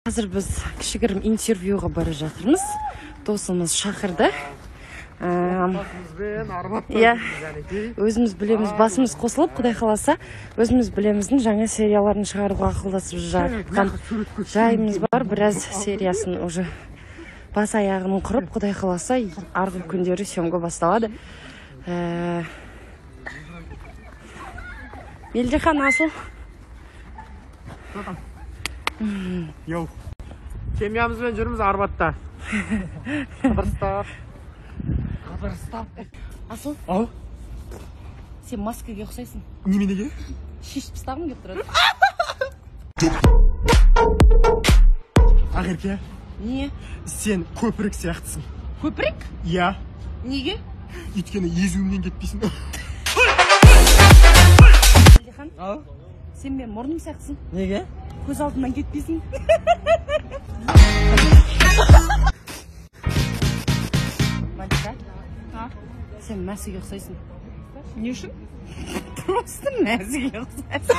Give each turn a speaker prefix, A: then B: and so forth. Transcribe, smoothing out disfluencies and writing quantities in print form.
A: Қазір біз кішігірім интервьюға бара жатырмыз. Досымыз шақырды. Өзіміз білеміз, басымыз қосылып, Құдай қаласа, өзіміз білеміздің жаңа серияларын шығаруға ақылдасып жатқан жайымыз бар. Біраз сериясын уже бас аяғын құрып, Құдай қаласа, арғы күндері съемка басталады. Мелдехан, асыл.
B: Йоу. Семьямызбен жүрміз Арбатта. Қыдырыстап.
A: Асыл?
B: Ау?
A: Сен маскаға ұқсайсың.
B: Неменеге?
A: Шешіп тастағым келіп тұрады.
B: Ақерке,
A: Не?
B: сен көпірік сияқтысың.
A: Көпірік?
B: Иә.
A: Неге?
B: Өйткені езуімнен кетпейсің.
A: Мелдехан?
B: Ау?
A: Сен мен мұрным сияқтысың.
B: Неге?
A: Көз алдымнан кетпейсің. Малика? Сен мәсіге ұқсайсың. Не үшін? Просто мәсіге ұқсайсың.